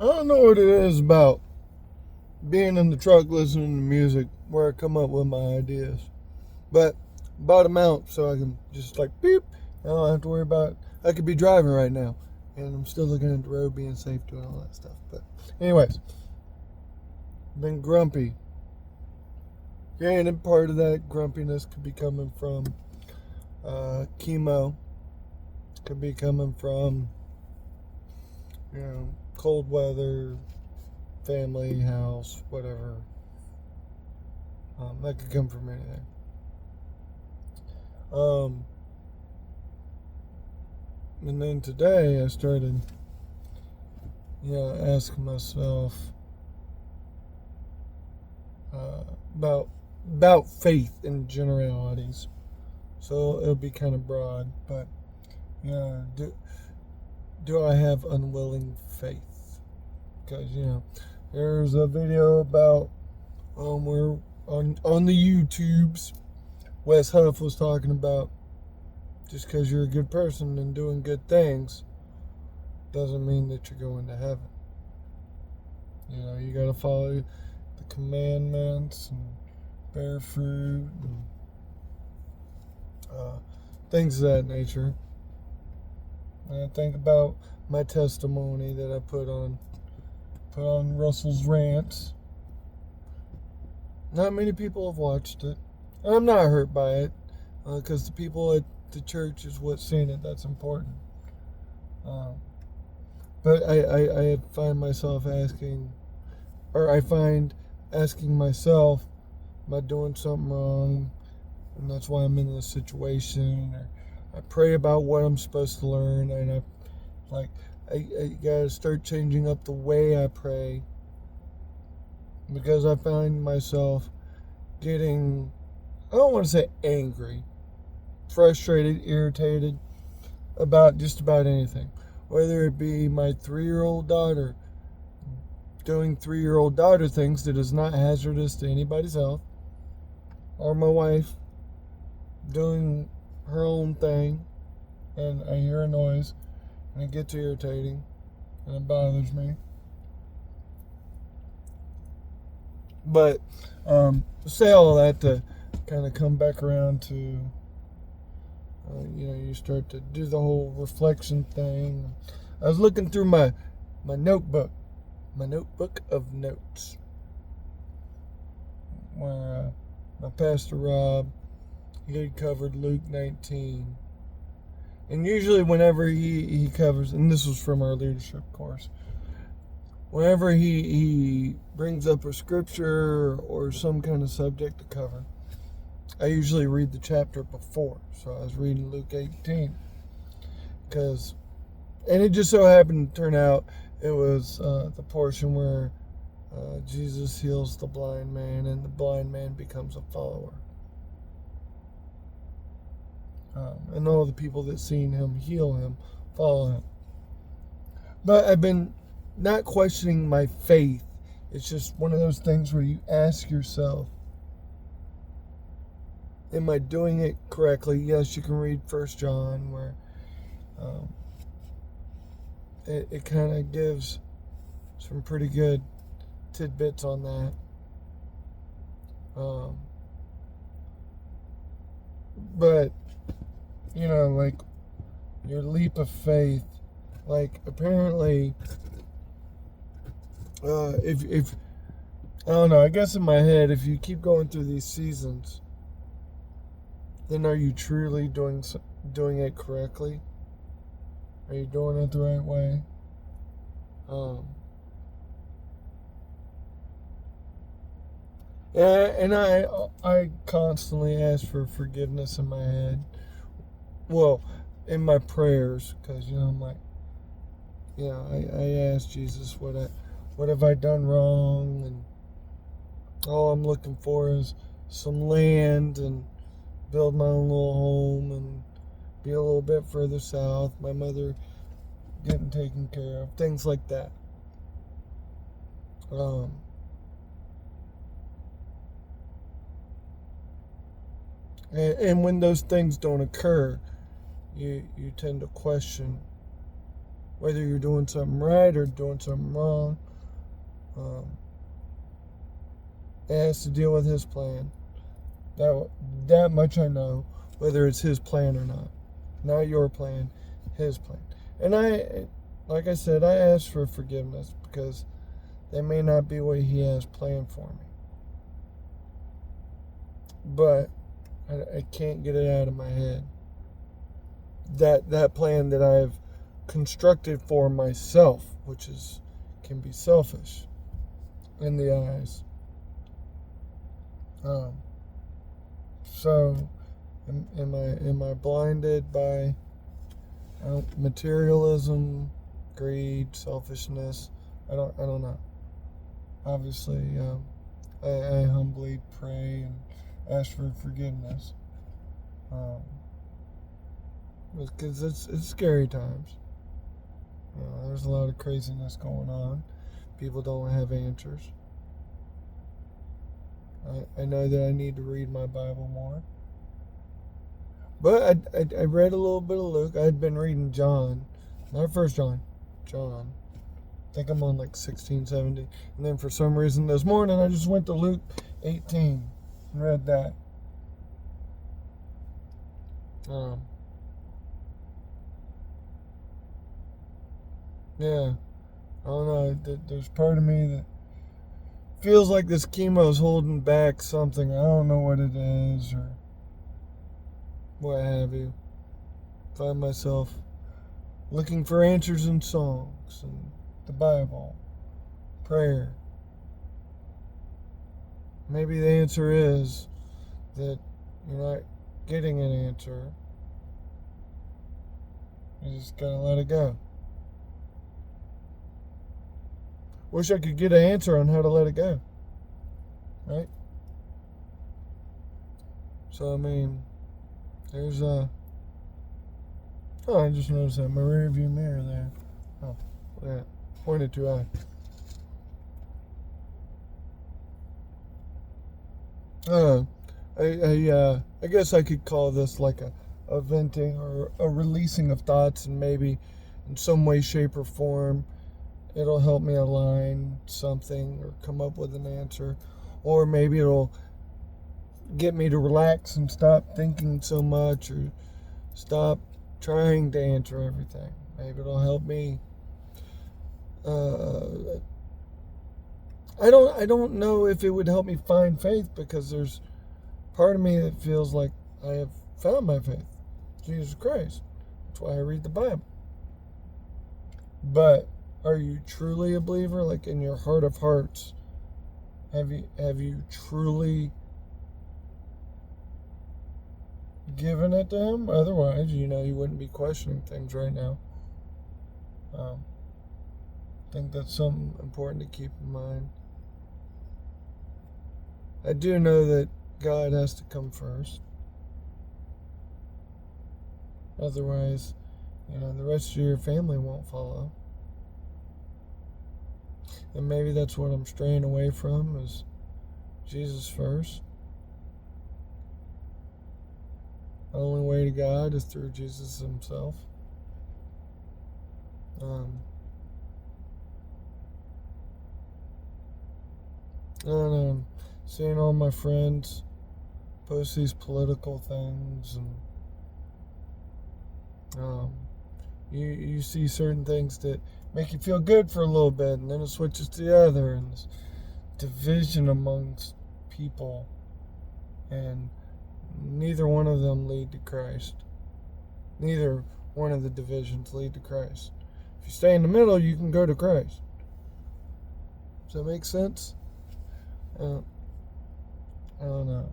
I don't know what it is about being in the truck listening to music where I come up with my ideas. But bottom out so I can just like beep. I don't have to worry about I could be driving right now. And I'm still looking at the road, being safe, doing all that stuff. But anyways, been grumpy. Granted, part of that grumpiness could be coming from chemo. Could be coming from, cold weather, family, house, whatever. That could come from anything. Um, and then today I started, asking myself uh, about about faith in generalities. So it'll be kind of broad, but yeah, do I have unwilling faith? Because there's a video about where on the YouTubes, Wes Huff was talking about just because you're a good person and doing good things doesn't mean that you're going to heaven. You got to follow the commandments and bear fruit and things of that nature. And I think about my testimony that I put on Russell's Rants. Not many people have watched it. And I'm not hurt by it because the people at the church is what's seen it. That's important. Um, but I find myself asking, or I find asking myself, am I doing something wrong? And that's why I'm in this situation. Or I pray about what I'm supposed to learn, and I gotta start changing up the way I pray because I find myself getting, I don't want to say angry, frustrated, irritated about just about anything. Whether it be my 3-year-old daughter doing 3-year-old daughter things that is not hazardous to anybody's health, or my wife doing her own thing, and I hear a noise, and it gets irritating, and it bothers me. But say all that to kind of come back around to, you start to do the whole reflection thing. I was looking through my notebook, my notebook of notes, where my pastor Rob, he had covered Luke 19. And usually whenever he covers, and this was from our leadership course, whenever he brings up a scripture or some kind of subject to cover, I usually read the chapter before. So I was reading Luke 18. And it just so happened to turn out it was the portion where Jesus heals the blind man and the blind man becomes a follower. And all the people that seen him heal him follow him. But I've been not questioning my faith. It's just one of those things where you ask yourself, am I doing it correctly? Yes, you can read 1 John where it kind of gives some pretty good tidbits on that. But, like your leap of faith, like apparently, if I don't know, I guess in my head, if you keep going through these seasons, then are you truly doing it correctly? Are you doing it the right way? And I constantly ask for forgiveness in my head. Well, in my prayers, because I'm like, I ask Jesus what have I done wrong, and all I'm looking for is some land and build my own little home and be a little bit further south. My mother getting taken care of, things like that. And when those things don't occur, you tend to question whether you're doing something right or doing something wrong. It has to deal with his plan. That much I know, whether it's his plan or not. Not your plan, his plan. And like I said, I asked for forgiveness because they may not be what he has planned for me. But I can't get it out of my head. That plan that I've constructed for myself, which can be selfish in the eyes. So am I blinded by materialism, greed, selfishness? I don't know. Obviously, I humbly pray and ask for forgiveness. Because it's scary times. There's a lot of craziness going on. People don't have answers. I know that I need to read my Bible more. But I read a little bit of Luke. I'd been reading John. Not First John. John. I think I'm on like 16, 17. And then for some reason this morning I just went to Luke 18 and read that. Yeah. I don't know. There's part of me that feels like this chemo is holding back something. I don't know what it is or what have you. Find myself looking for answers in songs and the Bible, prayer. Maybe the answer is that you're not getting an answer. You just gotta let it go. Wish I could get an answer on how to let it go. Right? So, I mean, there's I just noticed that my rear view mirror there. Oh, yeah. Pointed too high. I guess I could call this like a venting or a releasing of thoughts, and maybe in some way, shape, or form it'll help me align something or come up with an answer, or maybe it'll get me to relax and stop thinking so much or stop trying to answer everything. Maybe it'll help me. I don't know if it would help me find faith, because there's part of me that feels like I have found my faith, Jesus Christ. That's why I read the Bible. But are you truly a believer? Like, in your heart of hearts, have you truly given it to him? Otherwise, you wouldn't be questioning things right now. I think that's something important to keep in mind. I do know that God has to come first. Otherwise, the rest of your family won't follow. And maybe that's what I'm straying away from, is Jesus first. The only way to God is through Jesus himself. And seeing all my friends post these political things, and you see certain things that make you feel good for a little bit, and then it switches to the other, and this division amongst people, and neither one of them lead to Christ. Neither one of the divisions lead to Christ. If you stay in the middle, you can go to Christ. Does that make sense? I don't know.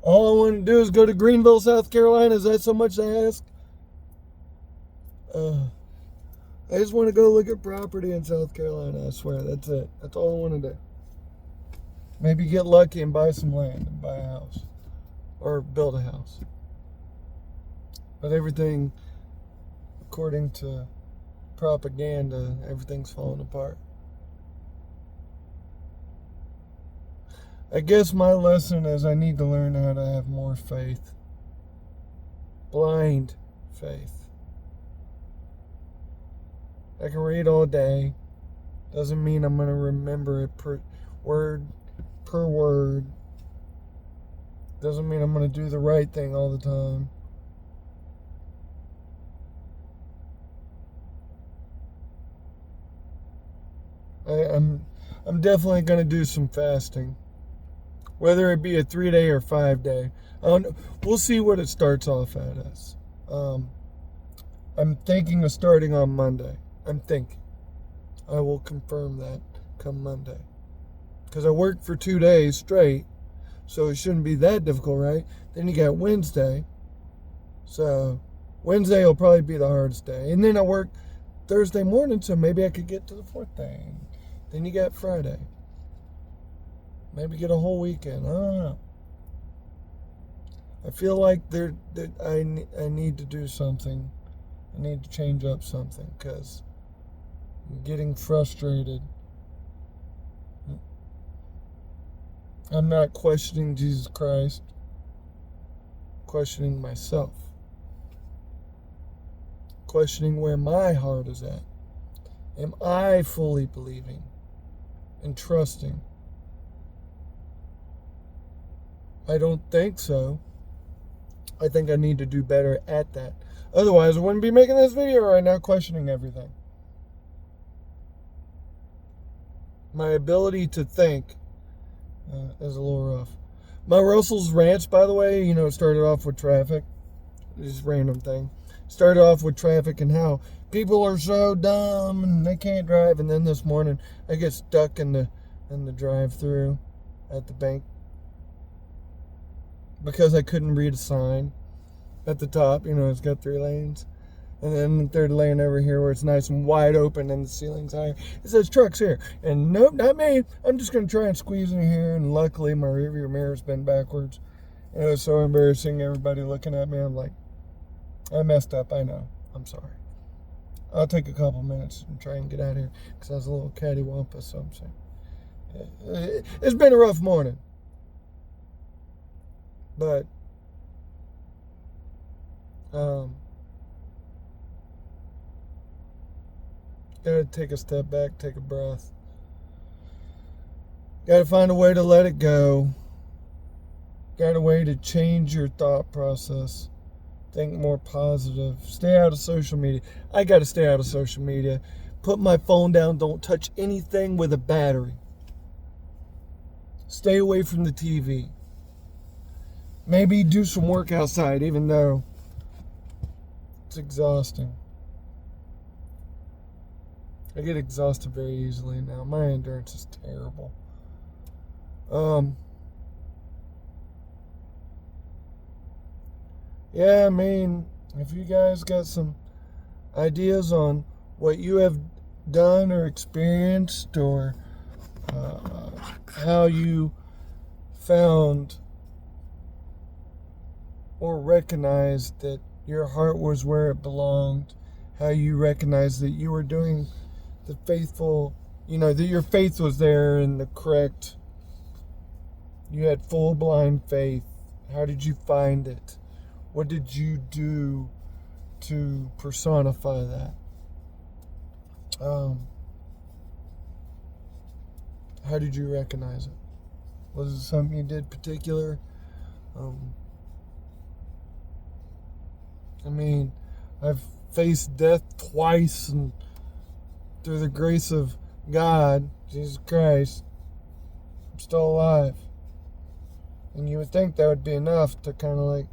All I want to do is go to Greenville, South Carolina. Is that so much to ask? I just want to go look at property in South Carolina. I swear, that's it. That's all I want to do. Maybe get lucky and buy some land and buy a house. Or build a house. But everything, according to propaganda, everything's falling apart. I guess my lesson is I need to learn how to have more faith. Blind faith. I can read all day. Doesn't mean I'm going to remember it word per word. Doesn't mean I'm going to do the right thing all the time. I'm definitely going to do some fasting. Whether it be a 3-day or 5-day. We'll see what it starts off at as. I'm thinking of starting on Monday. I'm thinking. I will confirm that come Monday. Because I worked for 2 days straight, so it shouldn't be that difficult, right? Then you got Wednesday. So Wednesday will probably be the hardest day. And then I work Thursday morning, so maybe I could get to the 4th day. Then you got Friday. Maybe get a whole weekend. I don't know. I feel like I need to do something. I need to change up something because I'm getting frustrated. I'm not questioning Jesus Christ. I'm questioning myself. Questioning where my heart is at. Am I fully believing and trusting? I don't think so. I think I need to do better at that. Otherwise, I wouldn't be making this video right now questioning everything. My ability to think is a little rough. My Russell's Ranch, by the way, started off with traffic. Just a random thing. Started off with traffic and how people are so dumb and they can't drive. And then this morning, I get stuck in the drive-thru at the bank because I couldn't read a sign at the top. It's got 3 lanes. And then the 3rd lane over here where it's nice and wide open and the ceiling's higher. It says trucks here. And nope, not me. I'm just going to try and squeeze in here. And luckily, my rearview mirror's been backwards. And it was so embarrassing, everybody looking at me. I'm like, I messed up. I know. I'm sorry. I'll take a couple minutes and try and get out of here because I was a little cattywampus, so I'm saying. It's been a rough morning. But, gotta take a step back, take a breath. Gotta find a way to let it go. Got a way to change your thought process. Think more positive. Stay out of social media. I gotta stay out of social media. Put my phone down. Don't touch anything with a battery. Stay away from the TV. Maybe do some work outside, even though it's exhausting. I get exhausted very easily now. My endurance is terrible. Yeah, I mean, if you guys got some ideas on what you have done or experienced or how you found or recognized that your heart was where it belonged, how you recognized that you were doing the faithful, that your faith was there in the correct, you had full blind faith. How did you find it? What did you do to personify that? How did you recognize it? Was it something you did particular? I mean, I've faced death twice, and through the grace of God, Jesus Christ, I'm still alive. And you would think that would be enough to kind of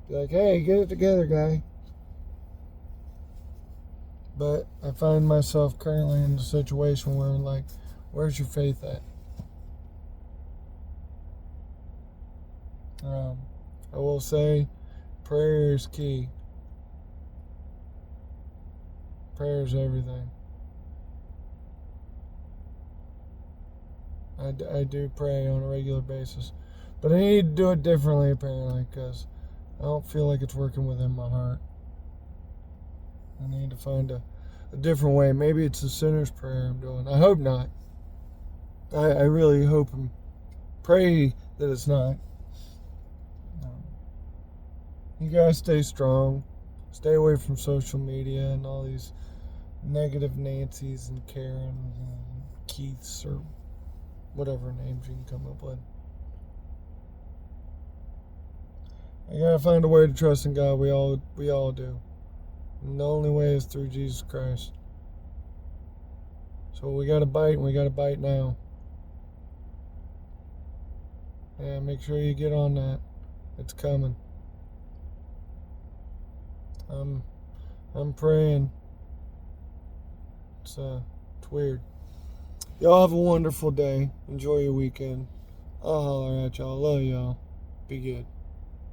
be like, hey, get it together, guy. But I find myself currently in a situation where, where's your faith at? I will say, prayer is key. Prayer is everything. I do pray on a regular basis. But I need to do it differently, apparently, because I don't feel like it's working within my heart. I need to find a different way. Maybe it's a sinner's prayer I'm doing. I hope not. I really hope and pray that it's not. You guys stay strong. Stay away from social media and all these negative Nancys and Karens and Keiths or whatever names you can come up with. I gotta find a way to trust in God. We all do. And the only way is through Jesus Christ. So we gotta bite, and we gotta bite now. Yeah, make sure you get on that. It's coming. I'm praying. It's weird. Y'all have a wonderful day. Enjoy your weekend. I'll holler at y'all. Love y'all. Be good.